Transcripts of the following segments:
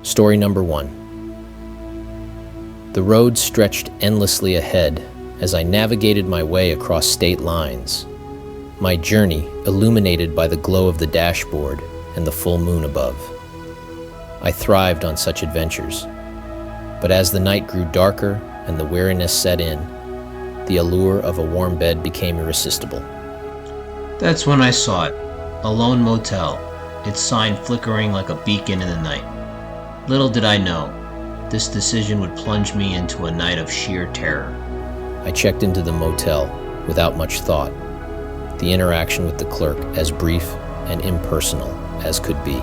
Story number 1. The road stretched endlessly ahead as I navigated my way across state lines, my journey illuminated by the glow of the dashboard and the full moon above. I thrived on such adventures, but as the night grew darker and the weariness set in, the allure of a warm bed became irresistible. That's when I saw it, a lone motel, its sign flickering like a beacon in the night. Little did I know, this decision would plunge me into a night of sheer terror. I checked into the motel without much thought, the interaction with the clerk as brief and impersonal as could be.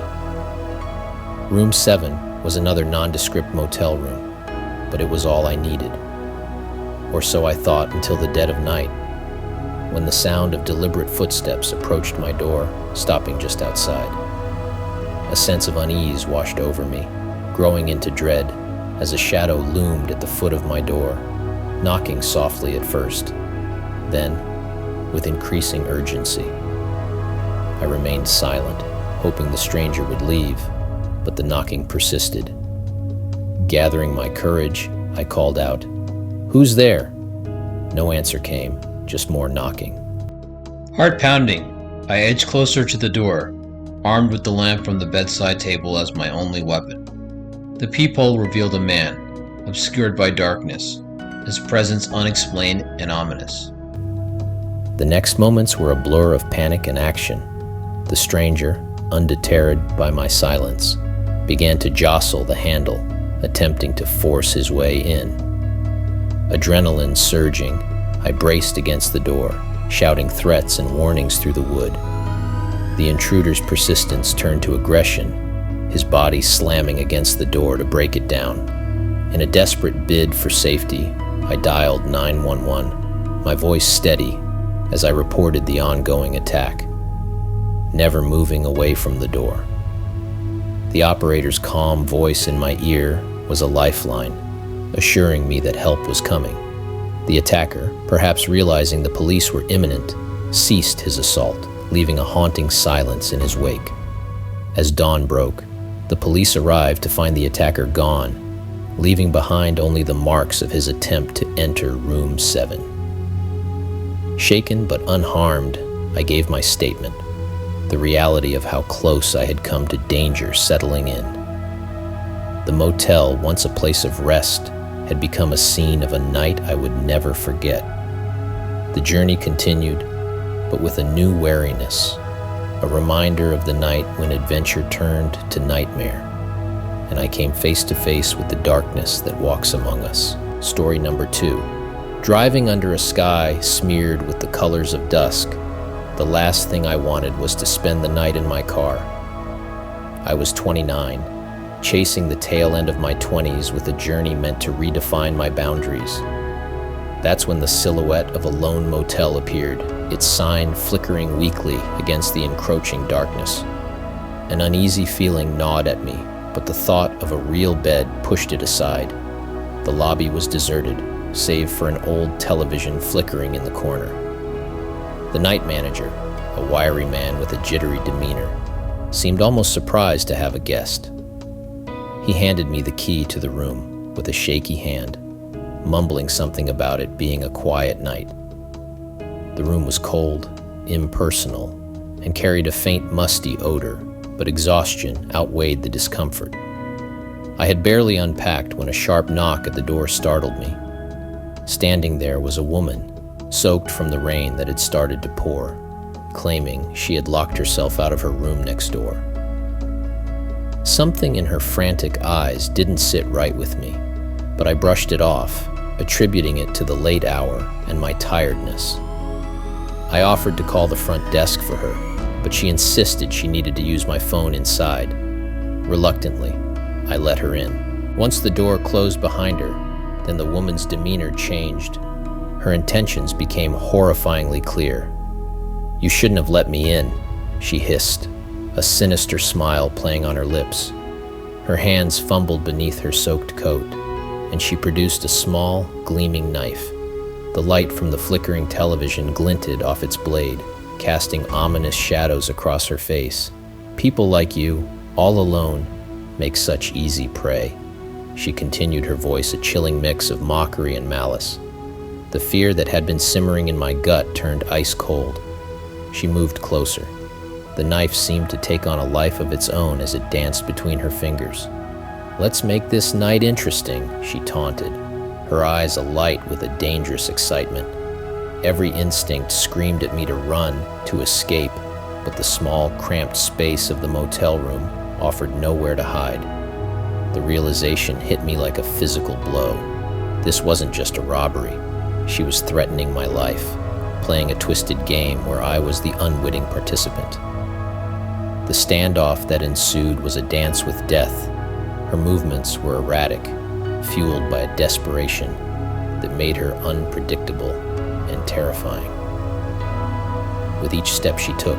Room 7 was another nondescript motel room, but it was all I needed. Or so I thought until the dead of night, when the sound of deliberate footsteps approached my door, stopping just outside. A sense of unease washed over me, growing into dread as a shadow loomed at the foot of my door, knocking softly at first, then with increasing urgency. I remained silent, hoping the stranger would leave, but the knocking persisted. Gathering my courage, I called out, "Who's there?" No answer came, just more knocking. Heart pounding, I edged closer to the door, armed with the lamp from the bedside table as my only weapon. The peephole revealed a man, obscured by darkness, his presence unexplained and ominous. The next moments were a blur of panic and action. The stranger, undeterred by my silence, began to jostle the handle, attempting to force his way in. Adrenaline surging, I braced against the door, shouting threats and warnings through the wood. The intruder's persistence turned to aggression, his body slamming against the door to break it down. In a desperate bid for safety, I dialed 911, my voice steady as I reported the ongoing attack, never moving away from the door. The operator's calm voice in my ear was a lifeline, assuring me that help was coming. The attacker, perhaps realizing the police were imminent, ceased his assault, leaving a haunting silence in his wake. As dawn broke, the police arrived to find the attacker gone, leaving behind only the marks of his attempt to enter room 7. Shaken but unharmed, I gave my statement, the reality of how close I had come to danger settling in. The motel, once a place of rest, had become a scene of a night I would never forget. The journey continued, but with a new wariness, a reminder of the night when adventure turned to nightmare, and I came face to face with the darkness that walks among us. Story number 2. Driving under a sky smeared with the colors of dusk, the last thing I wanted was to spend the night in my car. I was 29, chasing the tail end of my 20s with a journey meant to redefine my boundaries. That's when the silhouette of a lone motel appeared, its sign flickering weakly against the encroaching darkness. An uneasy feeling gnawed at me, but the thought of a real bed pushed it aside. The lobby was deserted, save for an old television flickering in the corner. The night manager, a wiry man with a jittery demeanor, seemed almost surprised to have a guest. He handed me the key to the room with a shaky hand, mumbling something about it being a quiet night. The room was cold, impersonal, and carried a faint musty odor, but exhaustion outweighed the discomfort. I had barely unpacked when a sharp knock at the door startled me. Standing there was a woman, soaked from the rain that had started to pour, claiming she had locked herself out of her room next door. Something in her frantic eyes didn't sit right with me, but I brushed it off, attributing it to the late hour and my tiredness. I offered to call the front desk for her, but she insisted she needed to use my phone inside. Reluctantly, I let her in. Once the door closed behind her, then the woman's demeanor changed. Her intentions became horrifyingly clear. "You shouldn't have let me in," she hissed, a sinister smile playing on her lips. Her hands fumbled beneath her soaked coat, and she produced a small, gleaming knife. The light from the flickering television glinted off its blade, casting ominous shadows across her face. "People like you, all alone, make such easy prey. She continued, her voice a chilling mix of mockery and malice. The fear that had been simmering in my gut turned ice cold. She moved closer. The knife seemed to take on a life of its own as it danced between her fingers. "Let's make this night interesting," she taunted, her eyes alight with a dangerous excitement. Every instinct screamed at me to run, to escape, but the small, cramped space of the motel room offered nowhere to hide. The realization hit me like a physical blow. This wasn't just a robbery. She was threatening my life, playing a twisted game where I was the unwitting participant. The standoff that ensued was a dance with death. Her movements were erratic, fueled by a desperation that made her unpredictable and terrifying. With each step she took,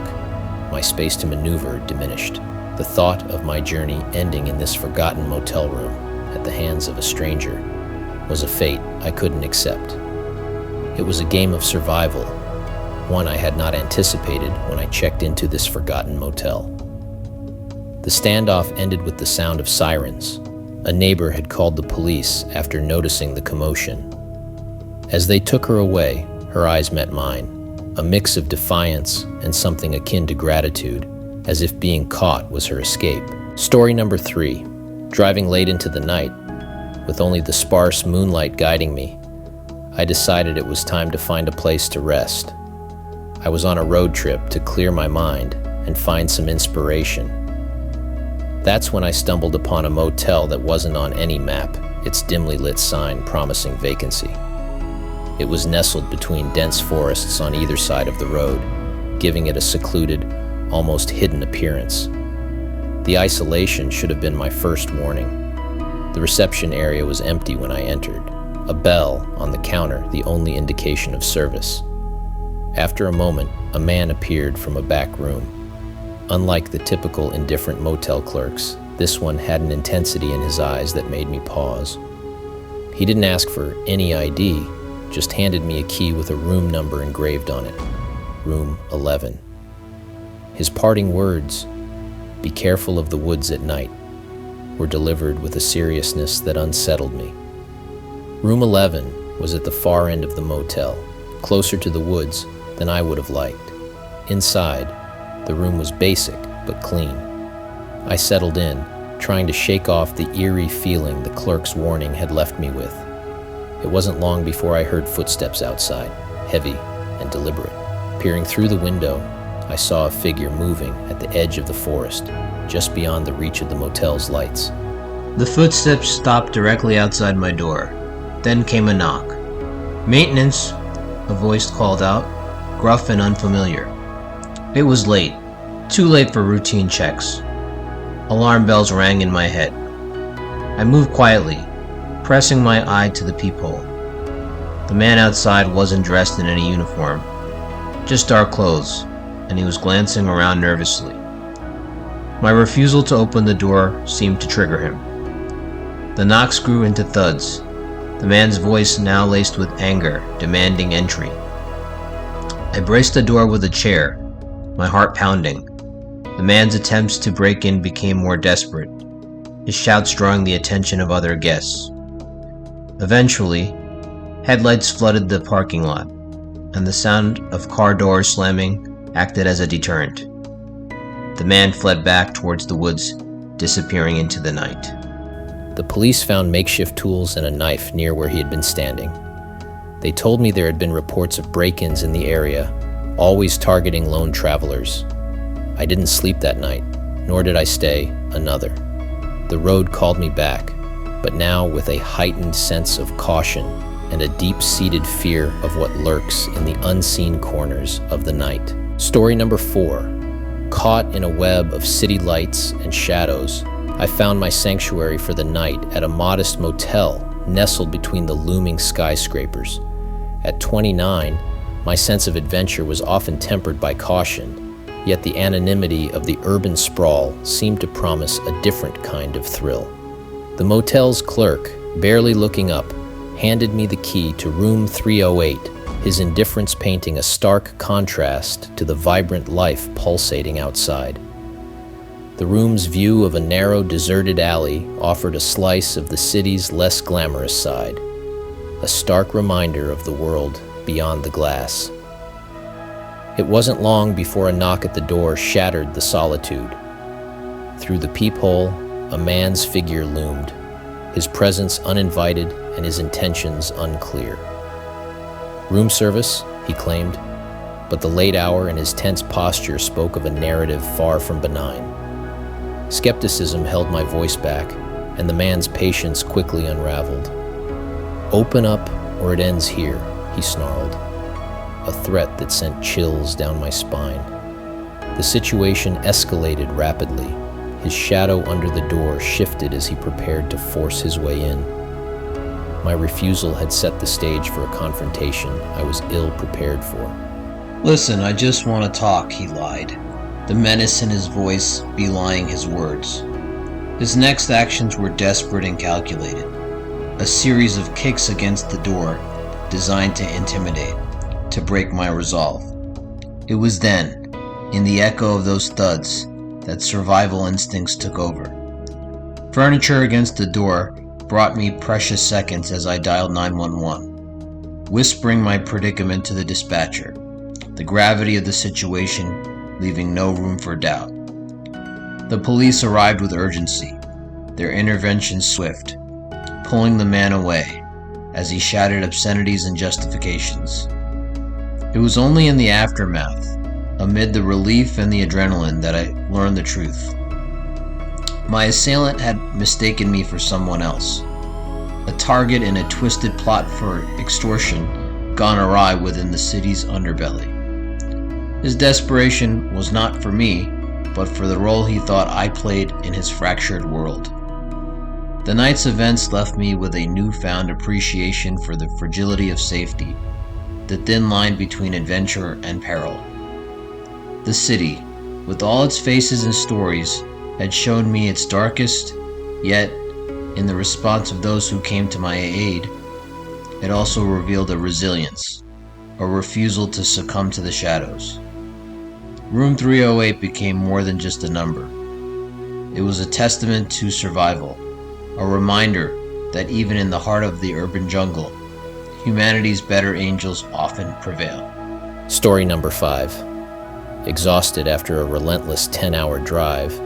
my space to maneuver diminished. The thought of my journey ending in this forgotten motel room at the hands of a stranger was a fate I couldn't accept. It was a game of survival, one I had not anticipated when I checked into this forgotten motel. The standoff ended with the sound of sirens. A neighbor had called the police after noticing the commotion. As they took her away, her eyes met mine, a mix of defiance and something akin to gratitude, as if being caught was her escape. Story number 3, driving late into the night, with only the sparse moonlight guiding me, I decided it was time to find a place to rest. I was on a road trip to clear my mind and find some inspiration. That's when I stumbled upon a motel that wasn't on any map, its dimly lit sign promising vacancy. It was nestled between dense forests on either side of the road, giving it a secluded, almost hidden appearance. The isolation should have been my first warning. The reception area was empty when I entered, a bell on the counter the only indication of service. After a moment, a man appeared from a back room. Unlike the typical indifferent motel clerks, this one had an intensity in his eyes that made me pause. He didn't ask for any ID, just handed me a key with a room number engraved on it, room 11. His parting words, "Be careful of the woods at night," were delivered with a seriousness that unsettled me. Room 11 was at the far end of the motel, closer to the woods than I would have liked. Inside, the room was basic but clean. I settled in, trying to shake off the eerie feeling the clerk's warning had left me with. It wasn't long before I heard footsteps outside, heavy and deliberate. Peering through the window, I saw a figure moving at the edge of the forest, just beyond the reach of the motel's lights. The footsteps stopped directly outside my door. Then came a knock. "Maintenance," a voice called out, gruff and unfamiliar. It was late, too late for routine checks. Alarm bells rang in my head. I moved quietly, pressing my eye to the peephole. The man outside wasn't dressed in any uniform, just dark clothes, and he was glancing around nervously. My refusal to open the door seemed to trigger him. The knocks grew into thuds, the man's voice now laced with anger, demanding entry. I braced the door with a chair, my heart pounding. The man's attempts to break in became more desperate, his shouts drawing the attention of other guests. Eventually, headlights flooded the parking lot, and the sound of car doors slamming acted as a deterrent. The man fled back towards the woods, disappearing into the night. The police found makeshift tools and a knife near where he had been standing. They told me there had been reports of break-ins in the area, always targeting lone travelers. I didn't sleep that night, nor did I stay another. The road called me back, but now with a heightened sense of caution and a deep-seated fear of what lurks in the unseen corners of the night. Story number 4. Caught in a web of city lights and shadows, I found my sanctuary for the night at a modest motel nestled between the looming skyscrapers. At 29, my sense of adventure was often tempered by caution, yet the anonymity of the urban sprawl seemed to promise a different kind of thrill. The motel's clerk, barely looking up, handed me the key to room 308, his indifference painting a stark contrast to the vibrant life pulsating outside. The room's view of a narrow, deserted alley offered a slice of the city's less glamorous side, a stark reminder of the world beyond the glass. It wasn't long before a knock at the door shattered the solitude. Through the peephole, a man's figure loomed, his presence uninvited and his intentions unclear. Room service, he claimed, but the late hour and his tense posture spoke of a narrative far from benign. Skepticism held my voice back, and the man's patience quickly unraveled. "Open up, or it ends here," he snarled, a threat that sent chills down my spine. The situation escalated rapidly. His shadow under the door shifted as he prepared to force his way in. My refusal had set the stage for a confrontation I was ill prepared for. "Listen, I just want to talk," he lied, the menace in his voice belying his words. His next actions were desperate and calculated, a series of kicks against the door designed to intimidate, to break my resolve. It was then, in the echo of those thuds, that survival instincts took over. Furniture against the door brought me precious seconds as I dialed 911, whispering my predicament to the dispatcher, the gravity of the situation leaving no room for doubt. The police arrived with urgency, their intervention swift, pulling the man away as he shouted obscenities and justifications. It was only in the aftermath, amid the relief and the adrenaline, that I learned the truth. My assailant had mistaken me for someone else, a target in a twisted plot for extortion gone awry within the city's underbelly. His desperation was not for me, but for the role he thought I played in his fractured world. The night's events left me with a newfound appreciation for the fragility of safety, the thin line between adventure and peril. The city, with all its faces and stories, had shown me its darkest, yet, in the response of those who came to my aid, it also revealed a resilience, a refusal to succumb to the shadows. Room 308 became more than just a number. It was a testament to survival, a reminder that even in the heart of the urban jungle, humanity's better angels often prevail. Story number 5. Exhausted after a relentless 10-hour drive,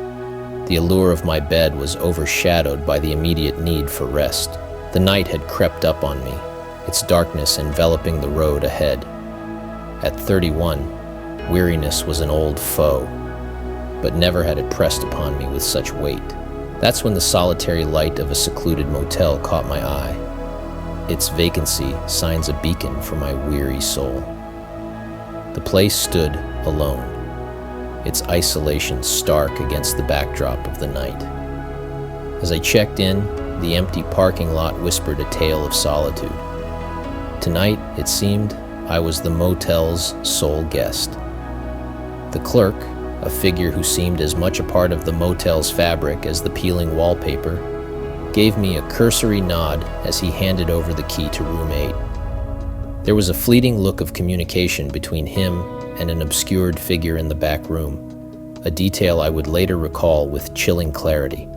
the allure of my bed was overshadowed by the immediate need for rest. The night had crept up on me, its darkness enveloping the road ahead. At 31, weariness was an old foe, but never had it pressed upon me with such weight. That's when the solitary light of a secluded motel caught my eye. Its vacancy signs a beacon for my weary soul. The place stood alone, its isolation stark against the backdrop of the night. As I checked in, the empty parking lot whispered a tale of solitude. Tonight, it seemed, I was the motel's sole guest. The clerk, a figure who seemed as much a part of the motel's fabric as the peeling wallpaper, gave me a cursory nod as he handed over the key to room 8. There was a fleeting look of communication between him and an obscured figure in the back room, a detail I would later recall with chilling clarity.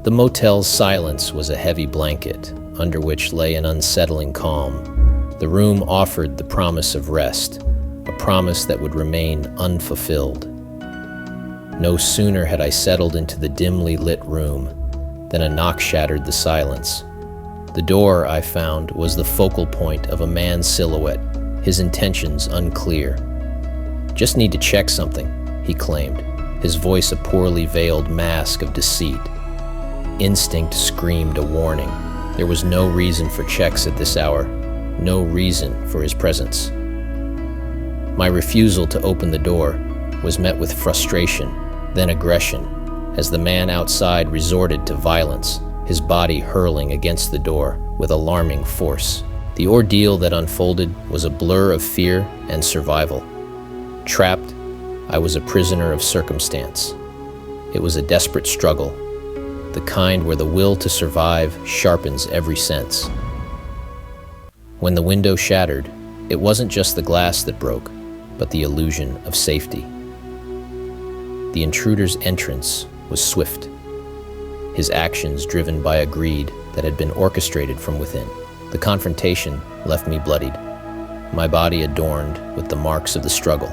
The motel's silence was a heavy blanket, under which lay an unsettling calm. The room offered the promise of rest, a promise that would remain unfulfilled. No sooner had I settled into the dimly lit room than a knock shattered the silence. The door, I found, was the focal point of a man's silhouette, his intentions unclear. "Just need to check something," he claimed, his voice a poorly veiled mask of deceit. Instinct screamed a warning. There was no reason for checks at this hour, no reason for his presence. My refusal to open the door was met with frustration, then aggression, as the man outside resorted to violence, his body hurling against the door with alarming force. The ordeal that unfolded was a blur of fear and survival. Trapped, I was a prisoner of circumstance. It was a desperate struggle, the kind where the will to survive sharpens every sense. When the window shattered, it wasn't just the glass that broke, but the illusion of safety. The intruder's entrance was swift, his actions driven by a greed that had been orchestrated from within. The confrontation left me bloodied, my body adorned with the marks of the struggle,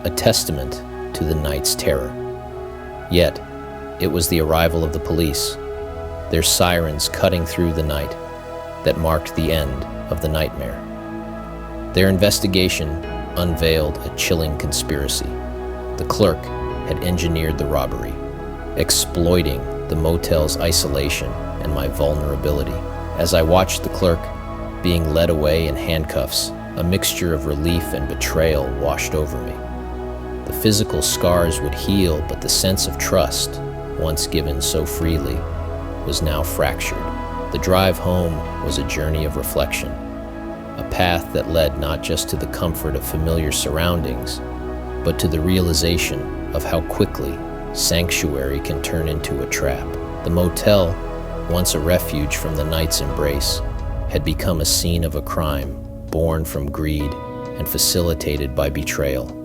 a testament to the night's terror. Yet, it was the arrival of the police, their sirens cutting through the night, that marked the end of the nightmare. Their investigation unveiled a chilling conspiracy. The clerk had engineered the robbery, exploiting the motel's isolation and my vulnerability. As I watched the clerk being led away in handcuffs, a mixture of relief and betrayal washed over me. The physical scars would heal, but the sense of trust, once given so freely, was now fractured. The drive home was a journey of reflection, a path that led not just to the comfort of familiar surroundings, but to the realization of how quickly sanctuary can turn into a trap. The motel, once a refuge from the night's embrace, had become a scene of a crime born from greed and facilitated by betrayal.